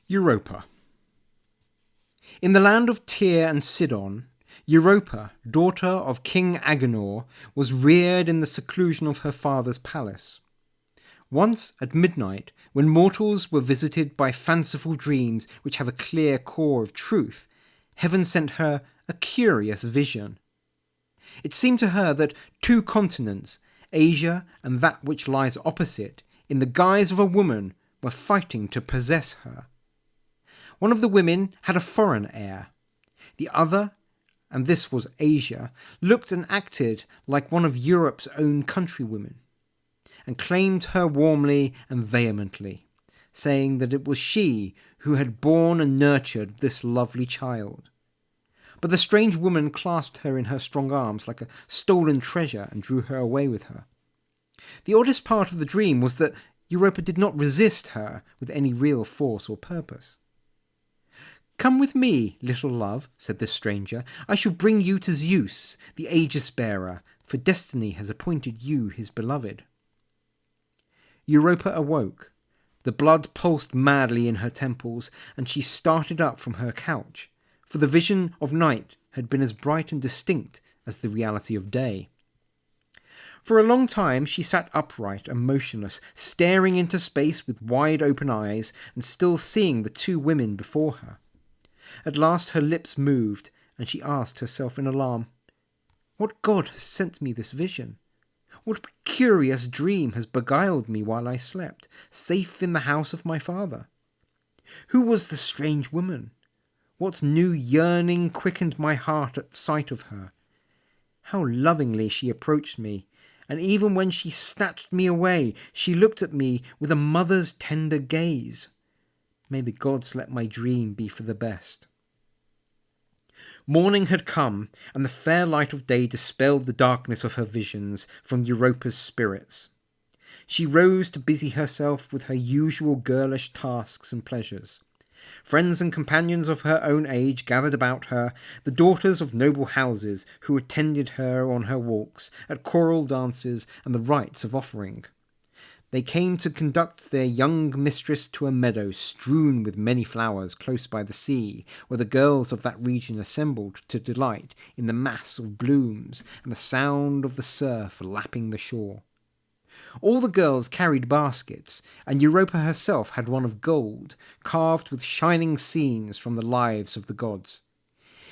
Europa. In the land of Tyre and Sidon, Europa, daughter of King Agenor, was reared in the seclusion of her father's palace. Once at midnight, when mortals were visited by fanciful dreams which have a clear core of truth, heaven sent her a curious vision. It seemed to her that two continents, Asia and that which lies opposite, in the guise of a woman, were fighting to possess her. One of the women had a foreign air. The other, and this was Asia, looked and acted like one of Europe's own countrywomen, and claimed her warmly and vehemently, saying that it was she who had borne and nurtured this lovely child. But the strange woman clasped her in her strong arms like a stolen treasure and drew her away with her. The oddest part of the dream was that Europa did not resist her with any real force or purpose. "Come with me, little love," said the stranger. "I shall bring you to Zeus, the Aegis-bearer, for destiny has appointed you his beloved." Europa awoke. The blood pulsed madly in her temples, and she started up from her couch, for the vision of night had been as bright and distinct as the reality of day. For a long time she sat upright and motionless, staring into space with wide open eyes and still seeing the two women before her. At last her lips moved, and she asked herself in alarm, "What god has sent me this vision? What curious dream has beguiled me while I slept, safe in the house of my father? Who was the strange woman? What new yearning quickened my heart at sight of her? How lovingly she approached me, and even when she snatched me away, she looked at me with a mother's tender gaze. May the gods let my dream be for the best." Morning had come, and the fair light of day dispelled the darkness of her visions from Europa's spirits. She rose to busy herself with her usual girlish tasks and pleasures. Friends and companions of her own age gathered about her, the daughters of noble houses who attended her on her walks, at choral dances and the rites of offering. They came to conduct their young mistress to a meadow strewn with many flowers close by the sea, where the girls of that region assembled to delight in the mass of blooms and the sound of the surf lapping the shore. All the girls carried baskets, and Europa herself had one of gold, carved with shining scenes from the lives of the gods.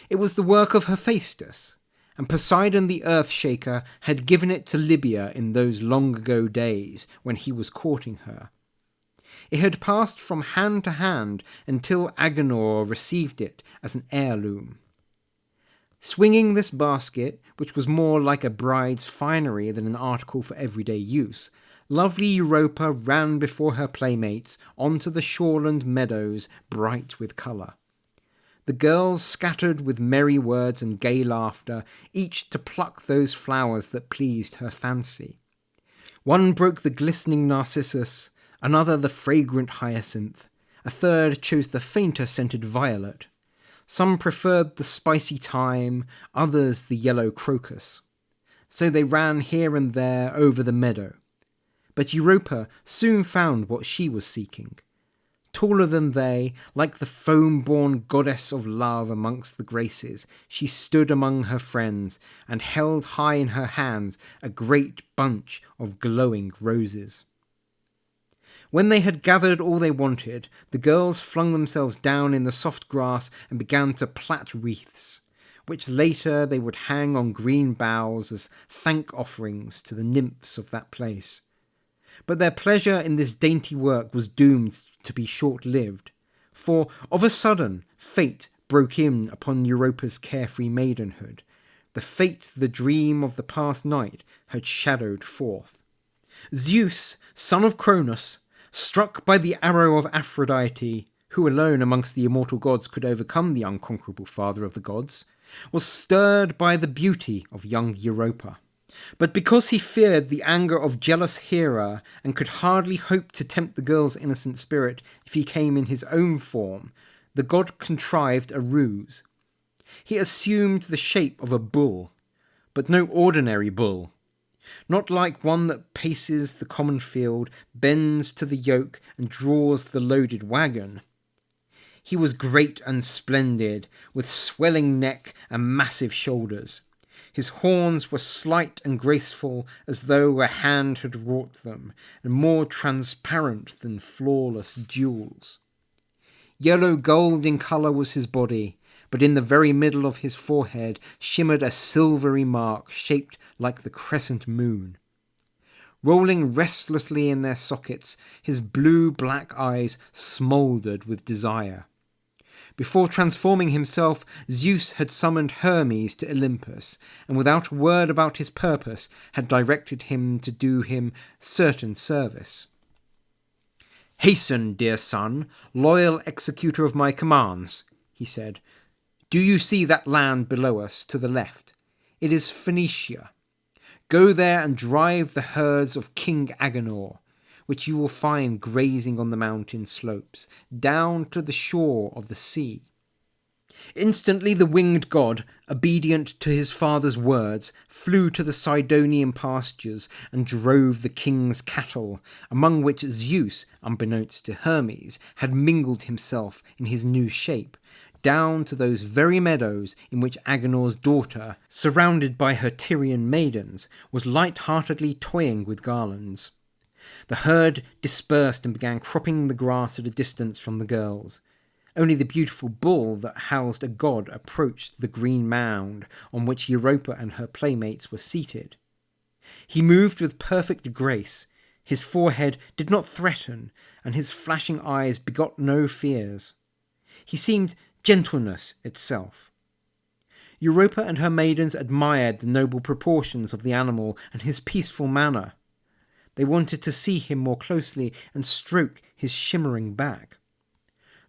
It was the work of Hephaestus, and Poseidon the earth-shaker had given it to Libya in those long-ago days when he was courting her. It had passed from hand to hand until Agenor received it as an heirloom. Swinging this basket, which was more like a bride's finery than an article for everyday use, lovely Europa ran before her playmates onto the shoreland meadows bright with colour. The girls scattered with merry words and gay laughter, each to pluck those flowers that pleased her fancy. One broke the glistening narcissus, another the fragrant hyacinth, a third chose the fainter scented violet. Some preferred the spicy thyme, others the yellow crocus. So they ran here and there over the meadow. But Europa soon found what she was seeking. Taller than they, like the foam-born goddess of love amongst the graces, she stood among her friends, and held high in her hands a great bunch of glowing roses. When they had gathered all they wanted, the girls flung themselves down in the soft grass and began to plait wreaths, which later they would hang on green boughs as thank offerings to the nymphs of that place. But their pleasure in this dainty work was doomed to be short-lived, for of a sudden fate broke in upon Europa's carefree maidenhood, the fate the dream of the past night had shadowed forth. Zeus, son of Cronus, struck by the arrow of Aphrodite, who alone amongst the immortal gods could overcome the unconquerable father of the gods, was stirred by the beauty of young Europa. But because he feared the anger of jealous Hera and could hardly hope to tempt the girl's innocent spirit if he came in his own form, the god contrived a ruse. He assumed the shape of a bull, but no ordinary bull. Not like one that paces the common field, bends to the yoke, and draws the loaded wagon. He was great and splendid, with swelling neck and massive shoulders. His horns were slight and graceful as though a hand had wrought them, and more transparent than flawless jewels. Yellow gold in colour was his body, but in the very middle of his forehead shimmered a silvery mark shaped like the crescent moon. Rolling restlessly in their sockets, his blue-black eyes smouldered with desire. Before transforming himself, Zeus had summoned Hermes to Olympus, and without a word about his purpose, had directed him to do him certain service. "Hasten, dear son, loyal executor of my commands," he said. "Do you see that land below us to the left? It is Phoenicia. Go there and drive the herds of King Agenor, which you will find grazing on the mountain slopes, down to the shore of the sea." Instantly the winged god, obedient to his father's words, flew to the Sidonian pastures and drove the king's cattle, among which Zeus, unbeknownst to Hermes, had mingled himself in his new shape, down to those very meadows in which Agenor's daughter, surrounded by her Tyrian maidens, was light-heartedly toying with garlands. The herd dispersed and began cropping the grass at a distance from the girls. Only the beautiful bull that housed a god approached the green mound on which Europa and her playmates were seated. He moved with perfect grace. His forehead did not threaten, and his flashing eyes begot no fears. He seemed gentleness itself. Europa and her maidens admired the noble proportions of the animal and his peaceful manner. They wanted to see him more closely and stroke his shimmering back.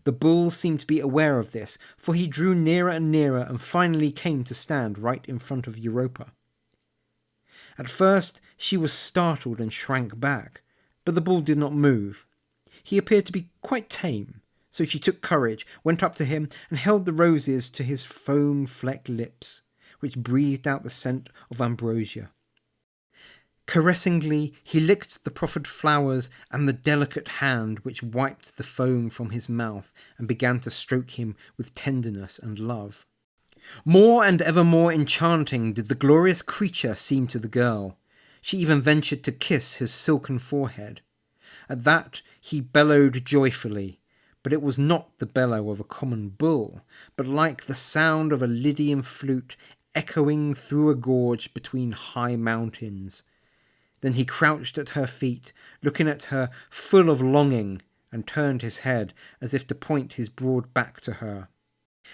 The bull seemed to be aware of this, for he drew nearer and nearer and finally came to stand right in front of Europa. At first she was startled and shrank back, but the bull did not move. He appeared to be quite tame, so she took courage, went up to him, and held the roses to his foam-flecked lips, which breathed out the scent of ambrosia. Caressingly he licked the proffered flowers and the delicate hand which wiped the foam from his mouth and began to stroke him with tenderness and love. More and ever more enchanting did the glorious creature seem to the girl. She even ventured to kiss his silken forehead. At that he bellowed joyfully, but it was not the bellow of a common bull, but like the sound of a Lydian flute echoing through a gorge between high mountains. Then he crouched at her feet, looking at her full of longing, and turned his head as if to point his broad back to her.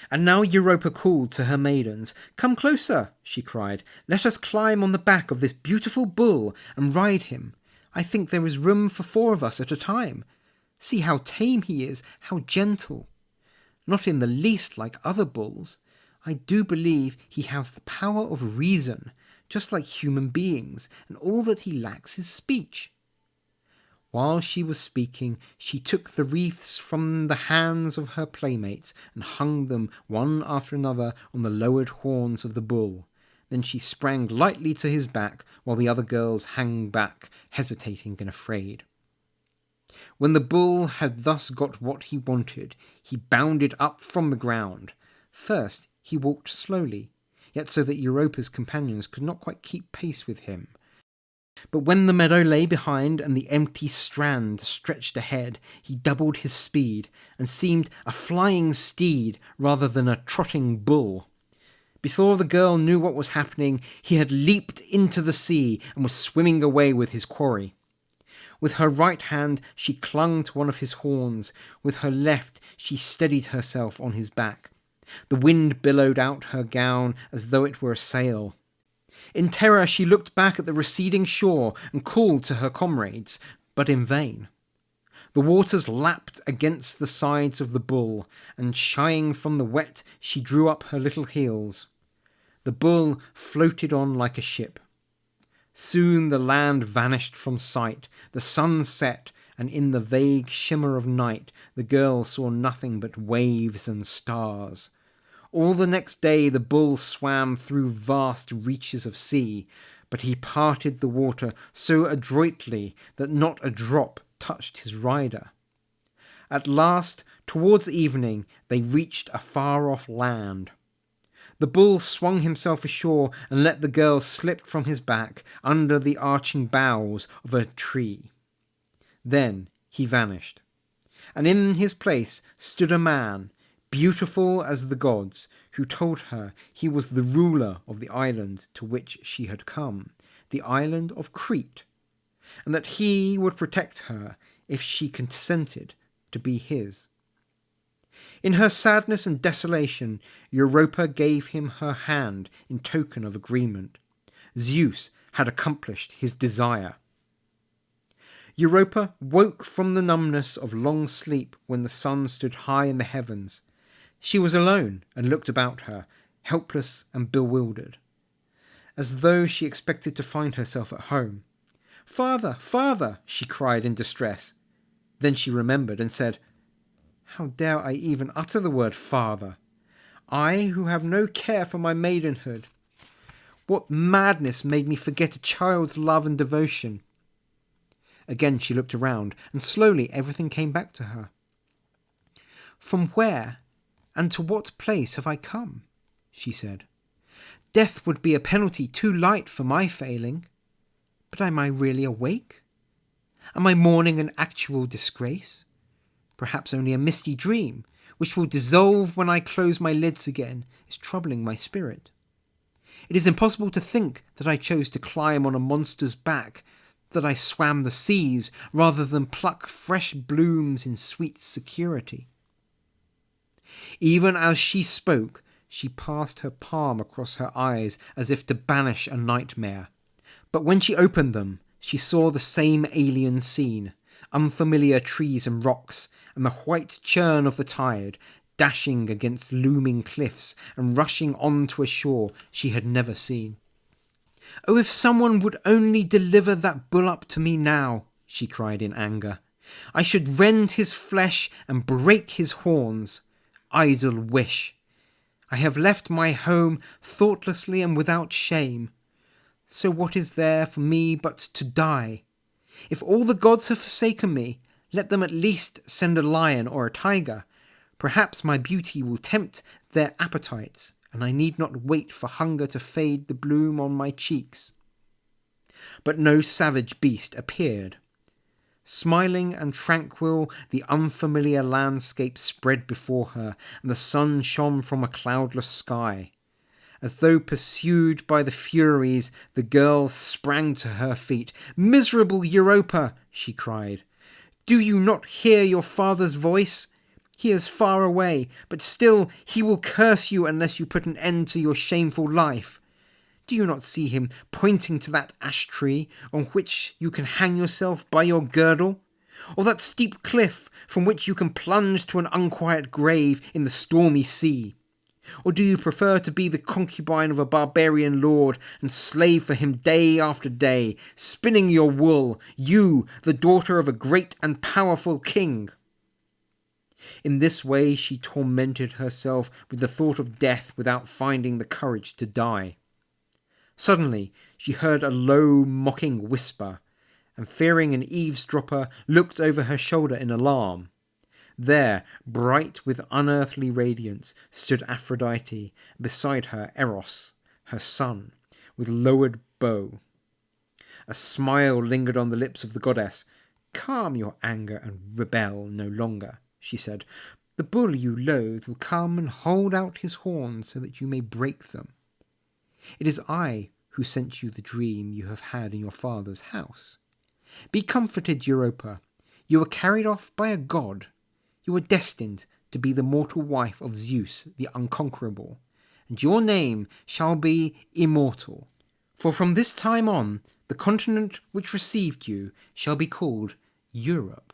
And now Europa called to her maidens. "Come closer," she cried. "Let us climb on the back of this beautiful bull and ride him. I think there is room for 4 of us at a time. See how tame he is, how gentle. Not in the least like other bulls. I do believe he has the power of reason, just like human beings, and all that he lacks is speech." While she was speaking, she took the wreaths from the hands of her playmates and hung them one after another on the lowered horns of the bull. Then she sprang lightly to his back, while the other girls hung back, hesitating and afraid. When the bull had thus got what he wanted, he bounded up from the ground. First he walked slowly, yet so that Europa's companions could not quite keep pace with him. But when the meadow lay behind and the empty strand stretched ahead, he doubled his speed and seemed a flying steed rather than a trotting bull. Before the girl knew what was happening, he had leaped into the sea and was swimming away with his quarry. With her right hand she clung to one of his horns, with her left she steadied herself on his back. The wind billowed out her gown as though it were a sail. In terror she looked back at the receding shore and called to her comrades, but in vain. The waters lapped against the sides of the bull, and shying from the wet she drew up her little heels. The bull floated on like a ship. Soon the land vanished from sight, the sun set, and in the vague shimmer of night the girl saw nothing but waves and stars. All the next day the bull swam through vast reaches of sea, but he parted the water so adroitly that not a drop touched his rider. At last, towards evening, they reached a far-off land. The bull swung himself ashore and let the girl slip from his back under the arching boughs of a tree. Then he vanished, and in his place stood a man, beautiful as the gods, who told her he was the ruler of the island to which she had come, the island of Crete, and that he would protect her if she consented to be his. In her sadness and desolation, Europa gave him her hand in token of agreement. Zeus had accomplished his desire. Europa woke from the numbness of long sleep when the sun stood high in the heavens. She was alone and looked about her, helpless and bewildered, as though she expected to find herself at home. "Father, father!" she cried in distress. Then she remembered and said, "How dare I even utter the word father? I who have no care for my maidenhood. What madness made me forget a child's love and devotion?" Again she looked around, and slowly everything came back to her. "From where and to what place have I come?" she said. "Death would be a penalty too light for my failing. But am I really awake? Am I mourning an actual disgrace? Perhaps only a misty dream, which will dissolve when I close my lids again, is troubling my spirit. It is impossible to think that I chose to climb on a monster's back, that I swam the seas rather than pluck fresh blooms in sweet security." Even as she spoke, she passed her palm across her eyes as if to banish a nightmare. But when she opened them, she saw the same alien scene, unfamiliar trees and rocks, and the white churn of the tide, dashing against looming cliffs and rushing on to a shore she had never seen. "Oh, if someone would only deliver that bull up to me now," she cried in anger. "I should rend his flesh and break his horns. Idle wish! I have left my home thoughtlessly and without shame. So what is there for me but to die? If all the gods have forsaken me, let them at least send a lion or a tiger. Perhaps my beauty will tempt their appetites, and I need not wait for hunger to fade the bloom on my cheeks." But no savage beast appeared. Smiling and tranquil, the unfamiliar landscape spread before her, and the sun shone from a cloudless sky. As though pursued by the Furies, the girl sprang to her feet. "Miserable Europa!" she cried. "Do you not hear your father's voice? He is far away, but still he will curse you unless you put an end to your shameful life. Do you not see him pointing to that ash tree on which you can hang yourself by your girdle? Or that steep cliff from which you can plunge to an unquiet grave in the stormy sea? Or do you prefer to be the concubine of a barbarian lord and slave for him day after day, spinning your wool, you, the daughter of a great and powerful king?" In this way she tormented herself with the thought of death without finding the courage to die. Suddenly she heard a low, mocking whisper, and fearing an eavesdropper, looked over her shoulder in alarm. There, bright with unearthly radiance, stood Aphrodite, beside her Eros, her son, with lowered bow. A smile lingered on the lips of the goddess. "Calm your anger and rebel no longer," she said. "The bull you loathe will come and hold out his horns so that you may break them. It is I who sent you the dream you have had in your father's house. Be comforted, Europa. You were carried off by a god. You are destined to be the mortal wife of Zeus the Unconquerable, and your name shall be immortal. For from this time on, the continent which received you shall be called Europe."